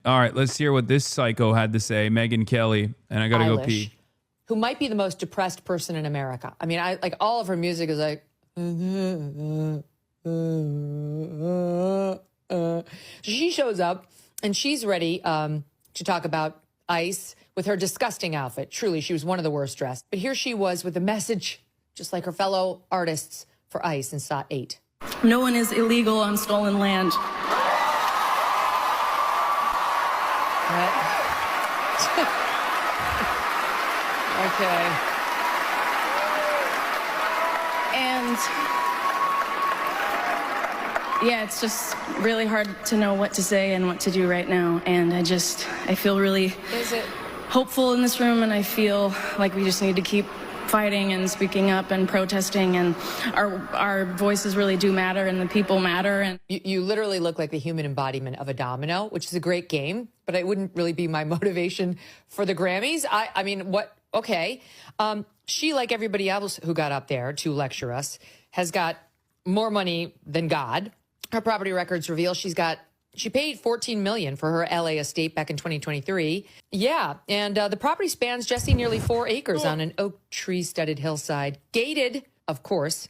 All right, let's hear what this psycho had to say, Megyn Kelly, and I gotta go pee. Who might be the most depressed person in America. I mean, I like all of her music is like. She shows up and she's ready to talk about ICE with her disgusting outfit. Truly, she was one of the worst dressed. But here she was with a message, just like her fellow artists for ICE in SOT 8. No one is illegal on stolen land. Okay. And yeah, it's just really hard to know what to say and what to do right now. And I feel really hopeful in this room, and I feel like we just need to keep fighting and speaking up and protesting, and our voices really do matter, and the people matter. And you literally look like the human embodiment of a domino, which is a great game, but it wouldn't really be my motivation for the Grammys. I mean, what? Okay. She, like everybody else who got up there to lecture us, has got more money than God. Her property records reveal she paid $14 million for her LA estate back in 2023. Yeah, and the property spans Jesse nearly 4 acres on an oak tree-studded hillside, gated, of course.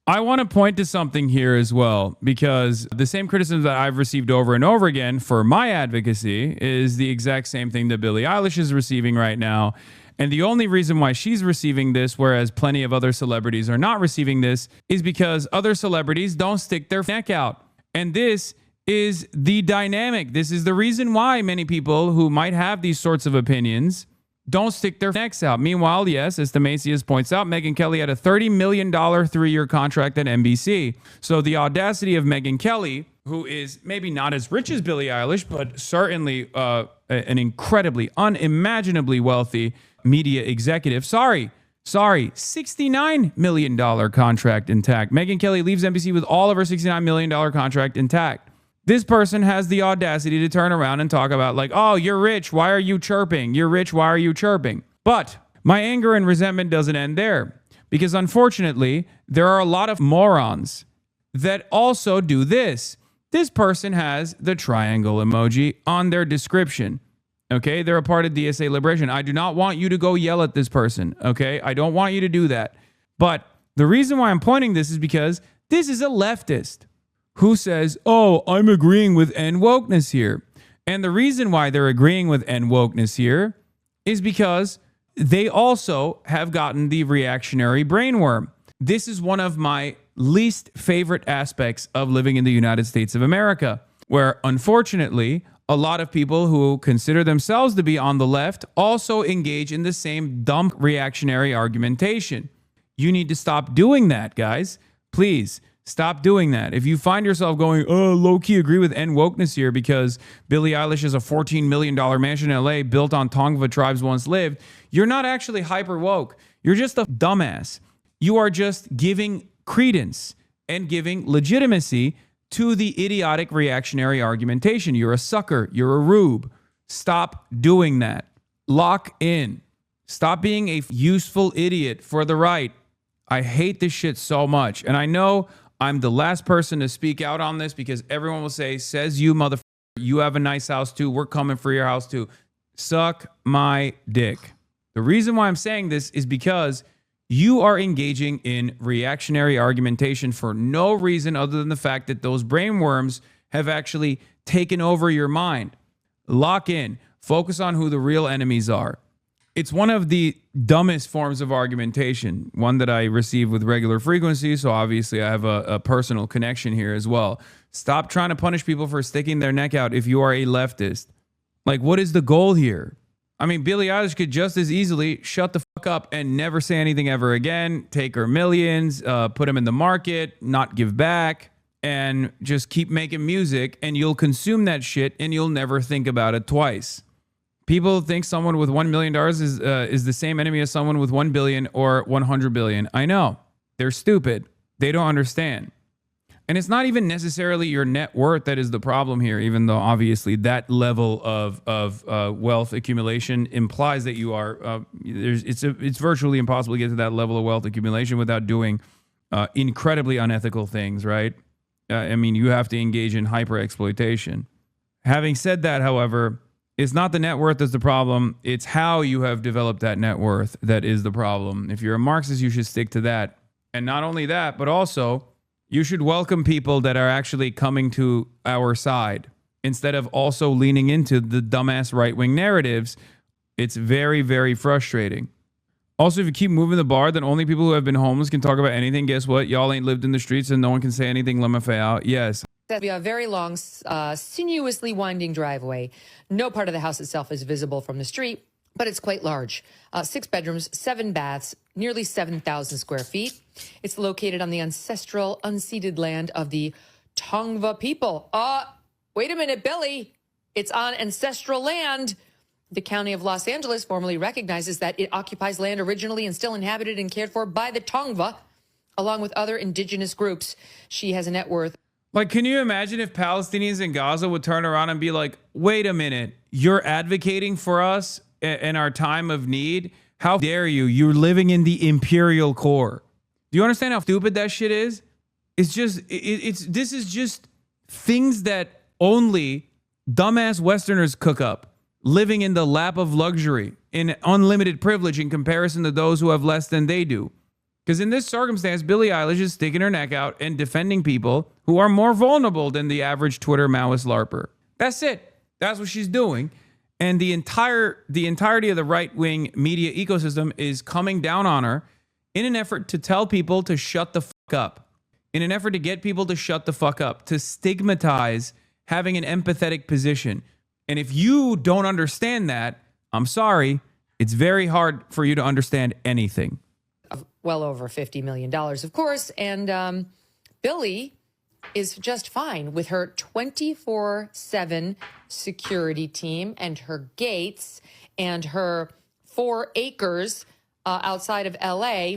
I want to point to something here as well, because the same criticism that I've received over and over again for my advocacy is the exact same thing that Billie Eilish is receiving right now. And the only reason why she's receiving this, whereas plenty of other celebrities are not receiving this, is because other celebrities don't stick their neck out. And this is the dynamic. This is the reason why many people who might have these sorts of opinions don't stick their necks out. Meanwhile, yes, as Themasius points out, Megyn Kelly had a $30 million 3-year contract at NBC. So the audacity of Megyn Kelly, who is maybe not as rich as Billie Eilish, but certainly an incredibly, unimaginably wealthy media executive. Sorry, $69 million contract intact. Megyn Kelly leaves NBC with all of her $69 million contract intact. This person has the audacity to turn around and talk about like, oh, you're rich. Why are you chirping? You're rich. Why are you chirping? But my anger and resentment doesn't end there, because unfortunately, there are a lot of morons that also do this. This person has the triangle emoji on their description. Okay, they're a part of DSA Liberation. I do not want you to go yell at this person. Okay, I don't want you to do that. But the reason why I'm pointing this is because this is a leftist who says, oh, I'm agreeing with N wokeness here. And the reason why they're agreeing with N wokeness here is because they also have gotten the reactionary brainworm. This is one of my least favorite aspects of living in the United States of America, where unfortunately, a lot of people who consider themselves to be on the left also engage in the same dumb reactionary argumentation. You need to stop doing that, guys. Please. Stop doing that. If you find yourself going, oh, low-key agree with N wokeness here because Billie Eilish has a $14 million mansion in LA built on Tongva tribes once lived, you're not actually hyper woke. You're just a dumbass. You are just giving credence and giving legitimacy to the idiotic reactionary argumentation. You're a sucker. You're a rube. Stop doing that. Lock in. Stop being a useful idiot for the right. I hate this shit so much. And I know I'm the last person to speak out on this because everyone will say, says you, motherfucker, you have a nice house too. We're coming for your house too. Suck my dick. The reason why I'm saying this is because you are engaging in reactionary argumentation for no reason other than the fact that those brainworms have actually taken over your mind. Lock in. Focus on who the real enemies are. It's one of the dumbest forms of argumentation, one that I receive with regular frequency, so obviously I have a personal connection here as well. Stop trying to punish people for sticking their neck out if you are a leftist. Like, what is the goal here? I mean, Billie Eilish could just as easily shut the fuck up and never say anything ever again, take her millions, put them in the market, not give back, and just keep making music, and you'll consume that shit and you'll never think about it twice. People think someone with $1 million is the same enemy as someone with 1 billion or 100 billion. I know. They're stupid. They don't understand. And it's not even necessarily your net worth that is the problem here, even though obviously that level of wealth accumulation implies that you are, it's virtually impossible to get to that level of wealth accumulation without doing incredibly unethical things, right? I mean, you have to engage in hyper exploitation. Having said that, however, it's not the net worth that's the problem. It's how you have developed that net worth that is the problem. If you're a Marxist, you should stick to that. And not only that, but also you should welcome people that are actually coming to our side instead of also leaning into the dumbass right-wing narratives. It's very, very frustrating. Also, if you keep moving the bar, then only people who have been homeless can talk about anything. Guess what? Y'all ain't lived in the streets and no one can say anything. Let me fay out. Yes. That'd be a very long, sinuously winding driveway. No part of the house itself is visible from the street, but it's quite large. 6 bedrooms, 7 baths, nearly 7,000 square feet. It's located on the ancestral, unceded land of the Tongva people. Wait a minute, Billie. It's on ancestral land. The County of Los Angeles formally recognizes that it occupies land originally and still inhabited and cared for by the Tongva, along with other indigenous groups. She has a net worth. Like, can you imagine if Palestinians in Gaza would turn around and be like, wait a minute, you're advocating for us in our time of need? How dare you? You're living in the imperial core. Do you understand how stupid that shit is? It's just, this is just things that only dumbass Westerners cook up, living in the lap of luxury, in unlimited privilege in comparison to those who have less than they do. Because in this circumstance, Billie Eilish is sticking her neck out and defending people who are more vulnerable than the average Twitter Maoist LARPer. That's it. That's what she's doing. And the entirety of the right-wing media ecosystem is coming down on her in an effort to tell people to shut the fuck up, in an effort to get people to shut the fuck up, to stigmatize having an empathetic position. And if you don't understand that, I'm sorry, it's very hard for you to understand anything. Well over $50 million, of course. And Billie is just fine with her 24/7 security team and her gates and her 4 acres outside of LA.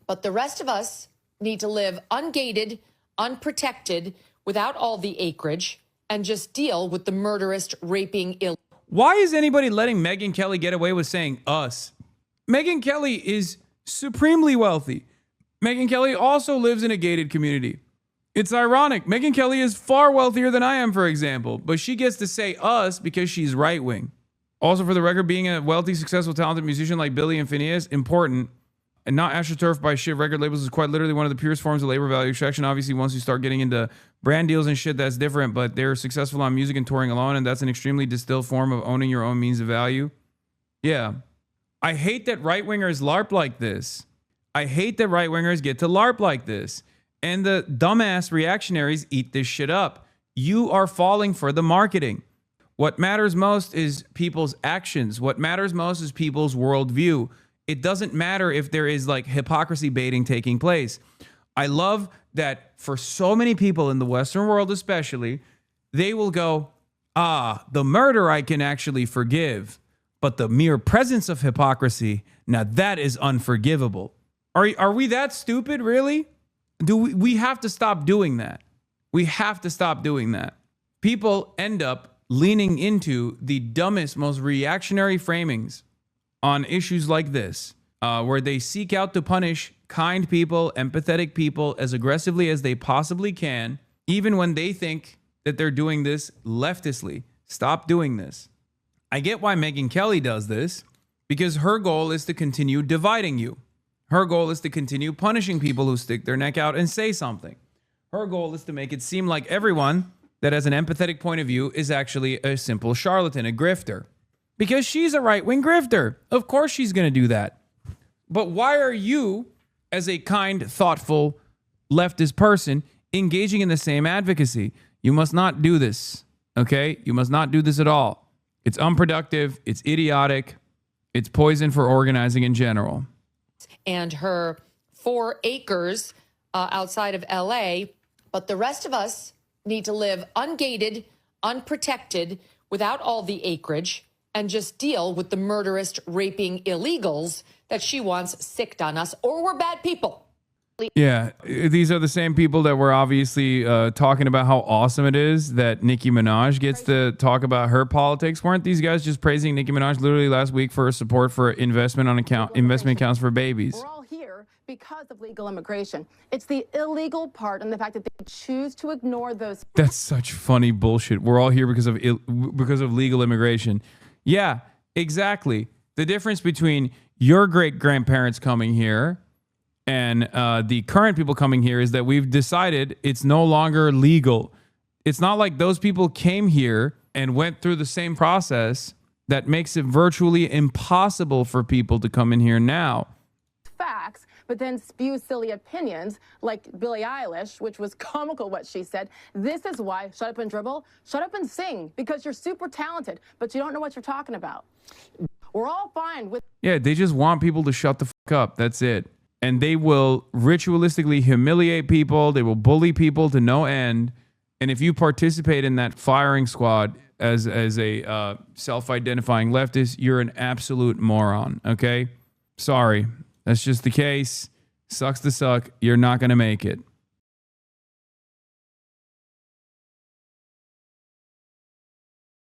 But the rest of us need to live ungated, unprotected, without all the acreage, and just deal with the murderous, raping, Why is anybody letting Megyn Kelly get away with saying us? Megyn Kelly is supremely wealthy. Megyn Kelly also lives in a gated community. It's ironic. Megyn Kelly is far wealthier than I am, for example, but she gets to say us because she's right-wing. Also, for the record, being a wealthy, successful, talented musician like Billie and Phineas, important, and not astroturfed by shit record labels is quite literally one of the purest forms of labor value extraction. Obviously, once you start getting into brand deals and shit, that's different, but they're successful on music and touring alone, and that's an extremely distilled form of owning your own means of value. Yeah. I hate that right-wingers LARP like this. I hate that right-wingers get to LARP like this. And the dumbass reactionaries eat this shit up. You are falling for the marketing. What matters most is people's actions. What matters most is people's worldview. It doesn't matter if there is like hypocrisy baiting taking place. I love that for so many people in the Western world especially, they will go, the murder I can actually forgive. But the mere presence of hypocrisy, now that is unforgivable. Are we that stupid, really? We have to stop doing that. We have to stop doing that. People end up leaning into the dumbest, most reactionary framings on issues like this, where they seek out to punish kind people, empathetic people as aggressively as they possibly can, even when they think that they're doing this leftistly. Stop doing this. I get why Megyn Kelly does this, because her goal is to continue dividing you. Her goal is to continue punishing people who stick their neck out and say something. Her goal is to make it seem like everyone that has an empathetic point of view is actually a simple charlatan, a grifter. Because she's a right-wing grifter. Of course she's going to do that. But why are you, as a kind, thoughtful, leftist person, engaging in the same advocacy? You must not do this, okay? You must not do this at all. It's unproductive. It's idiotic. It's poison for organizing in general. And her 4 acres outside of LA. But the rest of us need to live ungated, unprotected, without all the acreage, and just deal with the murderous, raping illegals that she wants sicked on us, or we're bad people. Yeah, these are the same people that were obviously talking about how awesome it is that Nicki Minaj gets to talk about her politics. Weren't these guys just praising Nicki Minaj literally last week for her support for investment accounts for babies? We're all here because of legal immigration. It's the illegal part and the fact that they choose to ignore those. That's such funny bullshit. We're all here because of legal immigration. Yeah, exactly. The difference between your great-grandparents coming here and the current people coming here is that we've decided it's no longer legal. It's not like those people came here and went through the same process that makes it virtually impossible for people to come in here now. Facts, but then spew silly opinions like Billie Eilish, which was comical what she said. This is why, shut up and dribble, shut up and sing, because you're super talented, but you don't know what you're talking about. We're all fine with... Yeah, they just want people to shut the fuck up. That's it. And they will ritualistically humiliate people. They will bully people to no end. And if you participate in that firing squad as a self-identifying leftist, you're an absolute moron, okay? Sorry. That's just the case. Sucks to suck. You're not going to make it.